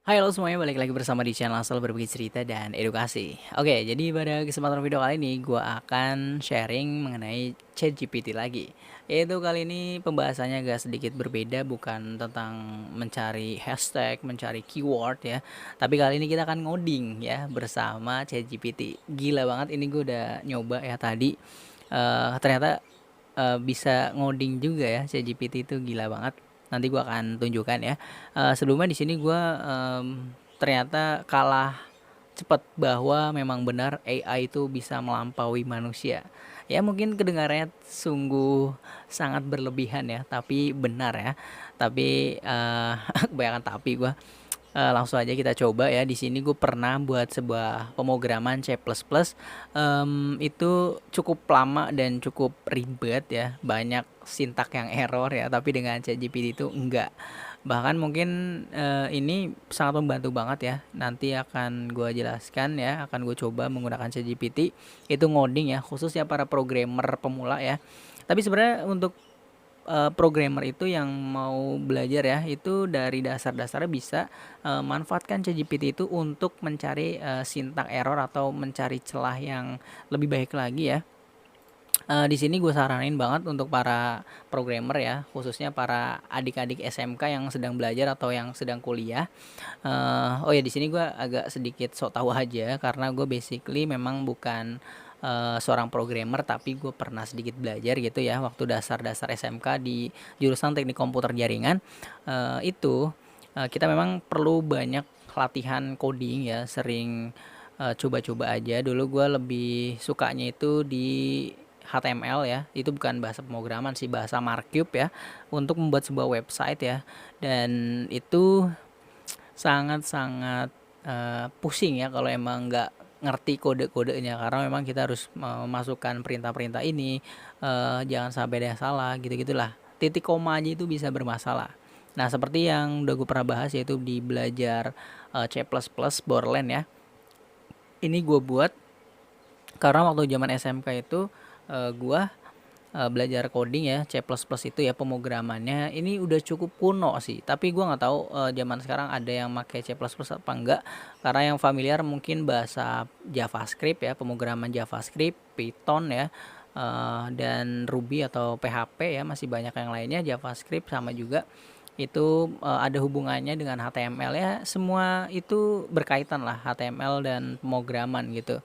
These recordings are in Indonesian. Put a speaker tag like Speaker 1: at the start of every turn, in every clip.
Speaker 1: Hai halo semuanya, balik lagi bersama di channel Asal Berbagi Cerita dan Edukasi. Oke, jadi pada kesempatan video kali ini gue akan sharing mengenai ChatGPT lagi. Yaitu kali ini pembahasannya agak sedikit berbeda, bukan tentang mencari hashtag, mencari keyword ya. Tapi kali ini kita akan ngoding ya bersama ChatGPT. Gila banget, ini gue udah nyoba ya tadi. Ternyata bisa ngoding juga ya, ChatGPT itu gila banget. Nanti gua akan tunjukkan ya. Sebelumnya di sini gua, ternyata kalah cepat bahwa memang benar AI itu bisa melampaui manusia. Ya mungkin kedengarannya sungguh sangat berlebihan ya, tapi benar ya. Tapi, kebanyakan tapi gua. Langsung aja kita coba ya. Di sini gue pernah buat sebuah pemrograman C++, itu cukup lama dan cukup ribet ya, banyak sintak yang error ya, tapi dengan ChatGPT itu enggak. Bahkan mungkin, ini sangat membantu banget ya. Nanti akan gue jelaskan ya, akan gue coba menggunakan ChatGPT, itu ngoding ya, khususnya para programmer pemula ya. Tapi sebenarnya untuk programmer itu yang mau belajar ya, itu dari dasar-dasarnya bisa, manfaatkan ChatGPT itu untuk mencari, sintak error atau mencari celah yang lebih baik lagi ya. Di sini gue saranin banget untuk para programmer ya, khususnya para adik-adik SMK yang sedang belajar atau yang sedang kuliah. Oh ya, di sini gue agak sedikit sok tahu aja karena gue basically memang bukan, seorang programmer, tapi gue pernah sedikit belajar gitu ya waktu dasar-dasar SMK di jurusan Teknik Komputer Jaringan. Itu, kita memang perlu banyak latihan coding ya, sering, coba-coba aja. Dulu gue lebih sukanya itu di HTML ya, itu bukan bahasa pemrograman sih, bahasa markup ya, untuk membuat sebuah website ya. Dan itu sangat-sangat, pusing ya kalau emang nggak ngerti kode-kodenya, karena memang kita harus memasukkan perintah-perintah ini, jangan sampai ada yang salah gitu-gitulah. Titik koma aja itu bisa bermasalah. Nah, seperti yang udah gue pernah bahas yaitu di belajar, C++ Borland ya. Ini gue buat karena waktu zaman SMK itu, gue belajar coding ya, C++ itu ya pemrogramannya ini udah cukup kuno sih, tapi gua nggak tahu, zaman sekarang ada yang pakai C++ apa enggak, karena yang familiar mungkin bahasa JavaScript ya, pemrograman JavaScript, Python ya, dan Ruby atau PHP ya, masih banyak yang lainnya, JavaScript sama juga itu, ada hubungannya dengan HTML ya, semua itu berkaitan lah HTML dan pemrograman gitu,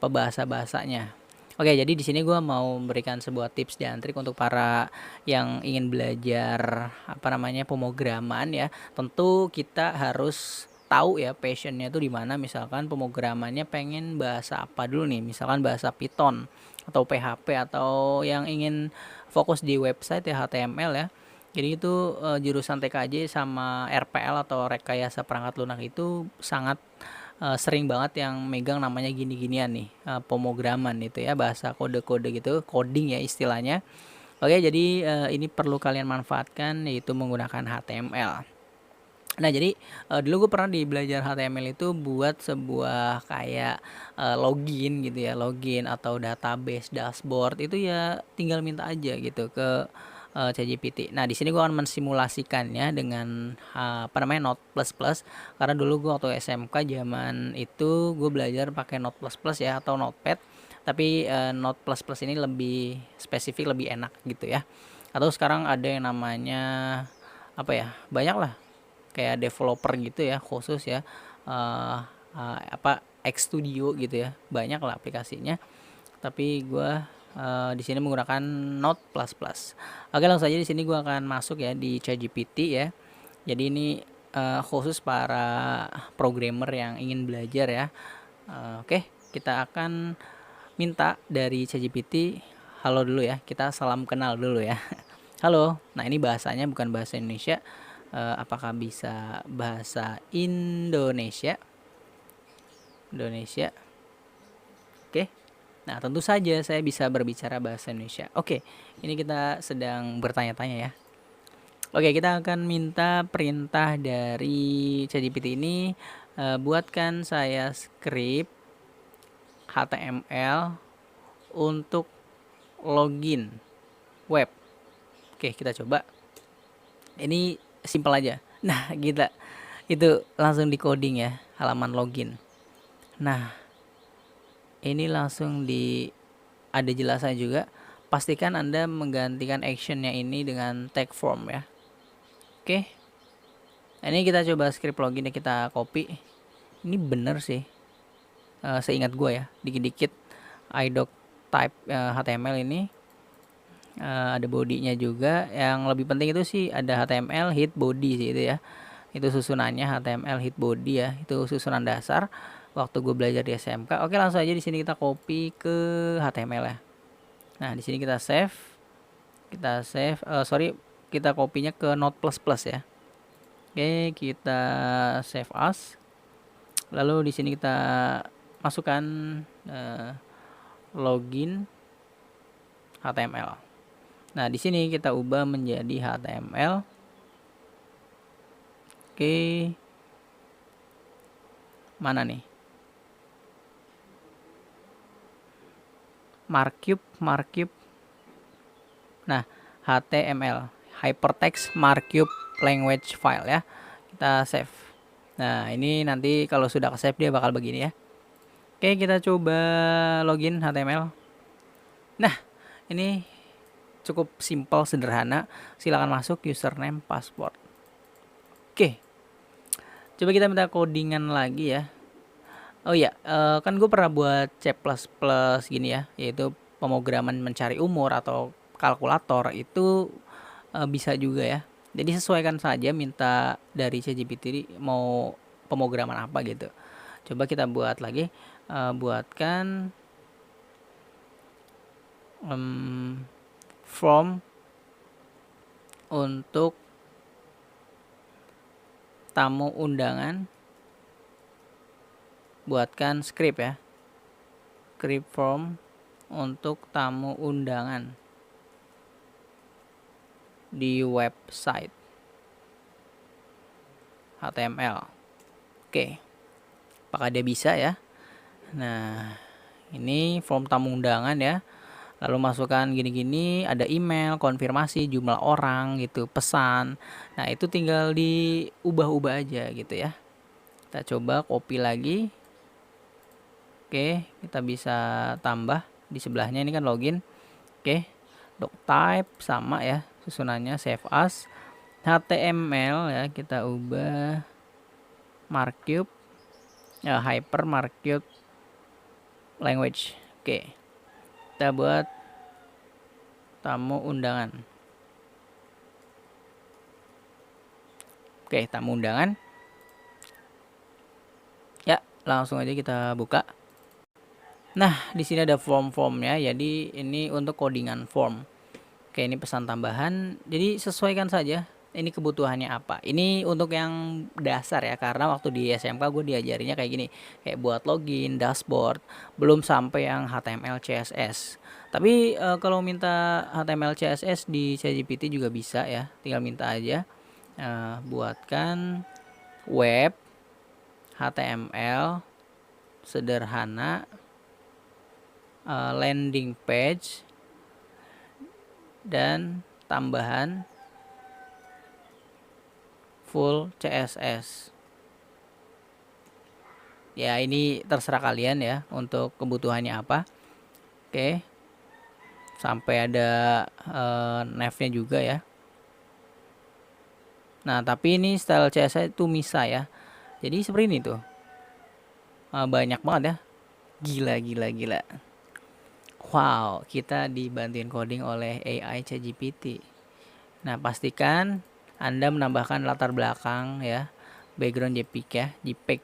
Speaker 1: bahasa-bahasanya. Oke, jadi di sini gue mau memberikan sebuah tips dan trik untuk para yang ingin belajar apa namanya pemrograman ya. Tentu kita harus tahu ya passionnya itu di mana. Misalkan pemrogramannya pengen bahasa apa dulu nih, misalkan bahasa Python atau PHP atau yang ingin fokus di website ya HTML ya. Jadi itu jurusan TKJ sama RPL atau rekayasa perangkat lunak itu sangat sering banget yang megang namanya gini-ginian nih, pemrograman itu ya, bahasa kode-kode gitu, coding ya istilahnya. Oke, jadi, ini perlu kalian manfaatkan yaitu menggunakan HTML. Nah, jadi, dulu gue pernah di belajar HTML itu buat sebuah kayak, login gitu ya, login atau database, dashboard, itu ya tinggal minta aja gitu ke, ChatGPT. Nah, di sini gue akan mensimulasikannya dengan, apa namanya, Node++, karena dulu gue waktu SMK zaman itu gue belajar pakai Node++ ya atau Notepad, tapi, Node++ ini lebih spesifik, lebih enak gitu ya. Atau sekarang ada yang namanya, apa ya, banyak lah kayak developer gitu ya khusus ya, eee apa Xstudio gitu ya, banyak lah aplikasinya, tapi gue di sini menggunakan Node++. Oke, langsung aja di sini gue akan masuk ya di ChatGPT ya. Jadi ini, khusus para programmer yang ingin belajar ya. Oke, kita akan minta dari ChatGPT, halo dulu ya, kita salam kenal dulu ya. Halo, nah ini bahasanya bukan bahasa Indonesia, apakah bisa bahasa Indonesia? Indonesia, oke. Nah, tentu saja saya bisa berbicara bahasa Indonesia. Oke, ini kita sedang bertanya-tanya ya. Oke, kita akan minta perintah dari ChatGPT ini, buatkan saya script HTML untuk login web. Oke, kita coba. Ini simpel aja. Nah, gila. Itu langsung di coding ya, halaman login. Nah, ini langsung ada jelasan juga. Pastikan Anda menggantikan actionnya ini dengan tag form ya. Oke. Ini kita coba script login ya, kita copy. Ini bener sih. Seingat gue ya, dikit-dikit idoc type HTML ini ada bodinya juga. Yang lebih penting itu sih ada HTML hit body sih itu ya. Itu susunannya HTML hit body ya. Itu susunan dasar waktu gue belajar di SMK. Oke, langsung aja di sini kita copy ke HTML ya. Nah, di sini kita save. Kita kopinya ke Node++ ya. Oke, kita save as. Lalu di sini kita masukkan login HTML. Nah, di sini kita ubah menjadi HTML. Oke. Mana nih? Markup. Nah, HTML, Hypertext Markup Language File ya. Kita save. Nah, ini nanti kalau sudah ke save dia bakal begini ya. Oke, kita coba login HTML. Nah, ini cukup simple, sederhana. Silakan masuk, username, password. Oke. Coba kita minta codingan lagi ya. Oh iya, kan gue pernah buat C++ gini ya, yaitu pemrograman mencari umur atau kalkulator itu bisa juga ya. Jadi sesuaikan saja minta dari ChatGPT mau pemrograman apa gitu. Coba kita buat lagi, buatkan form untuk tamu undangan. Buatkan script ya, script form untuk tamu undangan di website HTML. Oke, apakah dia bisa ya? Nah, ini form tamu undangan ya. Lalu masukkan gini-gini, ada email, konfirmasi, jumlah orang gitu, pesan. Nah, itu tinggal diubah-ubah aja gitu ya. Kita coba copy lagi. Oke, kita bisa tambah di sebelahnya, ini kan login. Oke, doc type sama ya susunannya, save as. HTML ya, kita ubah markup ya, hyper markup language. Oke, kita buat tamu undangan. Oke, tamu undangan ya, langsung aja kita buka. Nah, di sini ada form-formnya, jadi ini untuk codingan form. Oke, ini pesan tambahan, jadi sesuaikan saja ini kebutuhannya apa. Ini untuk yang dasar ya, karena waktu di SMK gue diajarinya kayak gini, kayak buat login, dashboard, belum sampai yang HTML CSS. Tapi kalau minta HTML CSS di ChatGPT juga bisa ya, tinggal minta aja. Buatkan web HTML sederhana, landing page, dan tambahan full CSS. Ya, ini terserah kalian ya untuk kebutuhannya apa. Oke, sampai ada nav-nya juga ya. Nah, tapi ini style CSS itu MISA ya. Jadi seperti ini tuh. Banyak banget ya. Gila. Wow, kita dibantuin coding oleh AI ChatGPT. Nah, pastikan Anda menambahkan latar belakang ya, background JPEG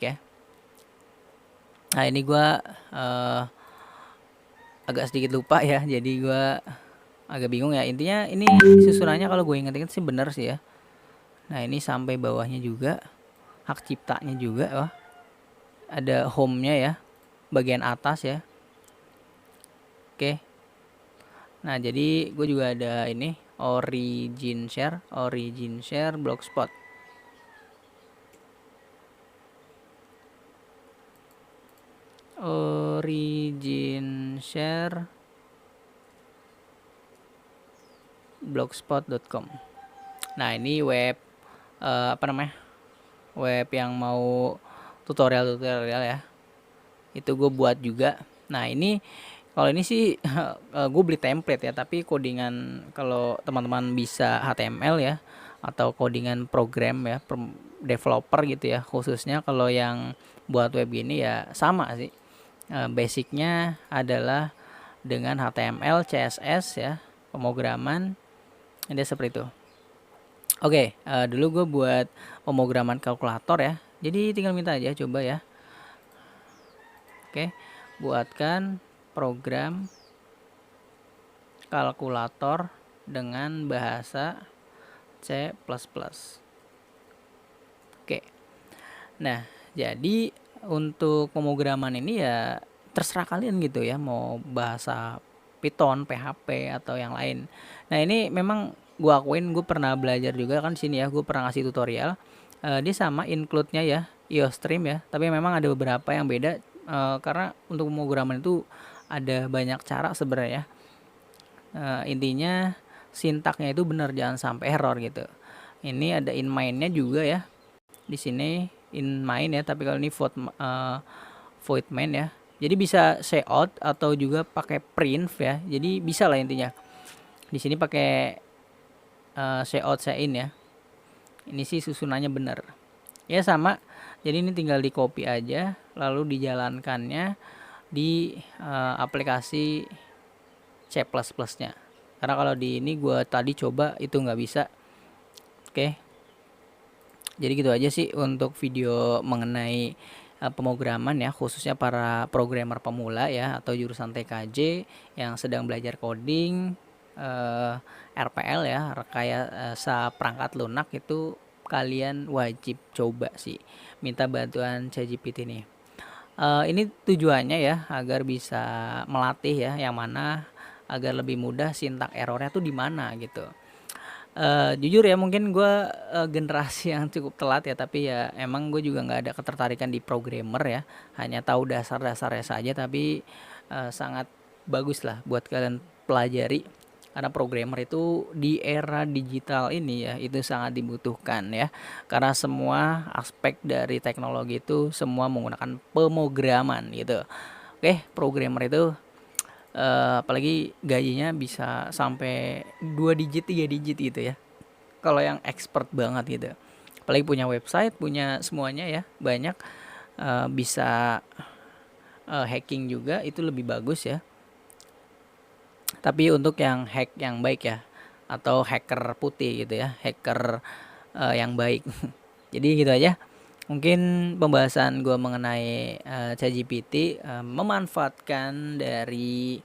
Speaker 1: ya. Nah, ini gua agak sedikit lupa ya, jadi gua agak bingung ya. Intinya ini susunannya kalau gue inget-inget sih bener sih ya. Nah, ini sampai bawahnya juga, hak ciptanya juga, wah. Ada home-nya ya, bagian atas ya. Oke. Nah, jadi gue juga ada ini origin share blogspot. Origin share blogspot.com. Nah, ini web apa namanya, web yang mau tutorial ya, itu gue buat juga. Nah ini kalau ini sih gue beli template ya, tapi codingan kalau teman-teman bisa HTML ya, atau codingan program ya, developer gitu ya, khususnya kalau yang buat web gini ya sama sih. Basicnya adalah dengan HTML, CSS ya, pemrograman, ini seperti itu. Oke, dulu gue buat pemrograman kalkulator ya, jadi tinggal minta aja coba ya. Oke, buatkan program kalkulator dengan bahasa C++. Oke. Nah, jadi untuk pemrograman ini ya terserah kalian gitu ya, mau bahasa Python, PHP atau yang lain. Nah, ini memang gue akuin gue pernah belajar juga kan sini ya, gue pernah ngasih tutorial. Dia sama include-nya ya, IOStream ya, tapi memang ada beberapa yang beda karena untuk pemrograman itu ada banyak cara sebenarnya. Intinya sintaknya itu benar, jangan sampai error gitu. Ini ada in main-nya juga ya. Di sini in main ya, tapi kalau ini void main ya. Jadi bisa say out atau juga pakai print ya. Jadi bisa lah intinya. Di sini pakai say out, say in ya. Ini sih susunannya benar. Ya sama. Jadi ini tinggal di copy aja, lalu dijalankannya di aplikasi C++ nya. Karena kalau di ini gue tadi coba itu nggak bisa. Oke. Jadi gitu aja sih untuk video mengenai pemrograman ya, khususnya para programmer pemula ya, atau jurusan TKJ yang sedang belajar coding, RPL ya, rekayasa perangkat lunak, itu kalian wajib coba sih, minta bantuan ChatGPT nih. Ini tujuannya ya agar bisa melatih ya, yang mana agar lebih mudah sintak errornya tuh di mana gitu. Jujur ya mungkin gue generasi yang cukup telat ya, tapi ya emang gue juga nggak ada ketertarikan di programmer ya, hanya tahu dasar-dasarnya saja, tapi sangat bagus lah buat kalian pelajari, karena programmer itu di era digital ini ya itu sangat dibutuhkan ya, karena semua aspek dari teknologi itu semua menggunakan pemrograman gitu. Oke, programmer itu apalagi gajinya bisa sampai 2 digit 3 digit gitu ya, kalau yang expert banget gitu, apalagi punya website, punya semuanya ya banyak, bisa hacking juga itu lebih bagus ya. Tapi untuk yang hack yang baik ya, atau hacker putih gitu ya, hacker yang baik. Jadi gitu aja mungkin pembahasan gue mengenai ChatGPT, memanfaatkan dari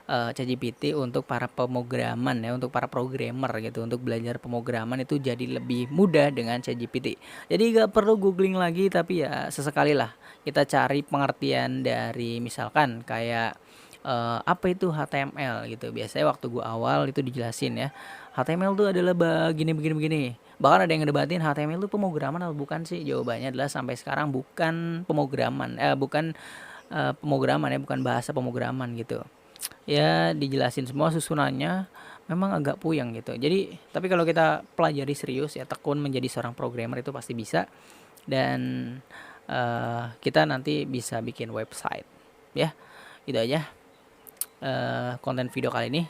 Speaker 1: ChatGPT untuk para pemrograman ya, untuk para programmer gitu, untuk belajar pemrograman itu jadi lebih mudah dengan ChatGPT. Jadi gak perlu googling lagi, tapi ya sesekali lah kita cari pengertian dari misalkan kayak apa itu HTML gitu. Biasanya waktu gua awal itu dijelasin ya, HTML itu adalah begini. Bahkan ada yang ngedebatin HTML itu pemrograman atau bukan sih? Jawabannya adalah sampai sekarang bukan pemrograman, bukan pemrograman ya, bukan bahasa pemrograman gitu. Ya dijelasin semua susunannya, memang agak puyeng gitu. Jadi tapi kalau kita pelajari serius ya, tekun menjadi seorang programmer itu pasti bisa, dan kita nanti bisa bikin website ya. Itu aja konten video kali ini,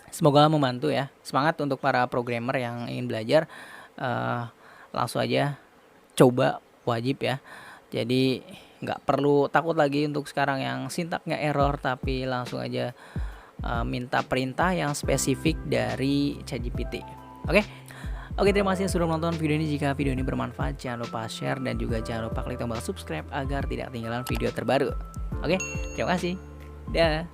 Speaker 1: semoga membantu ya. Semangat untuk para programmer yang ingin belajar, langsung aja coba, wajib ya. Jadi nggak perlu takut lagi untuk sekarang yang sintaknya error, tapi langsung aja minta perintah yang spesifik dari ChatGPT. Oke, terima kasih sudah menonton video ini. Jika video ini bermanfaat, jangan lupa share dan juga jangan lupa klik tombol subscribe agar tidak ketinggalan video terbaru. Oke, terima kasih. Dah.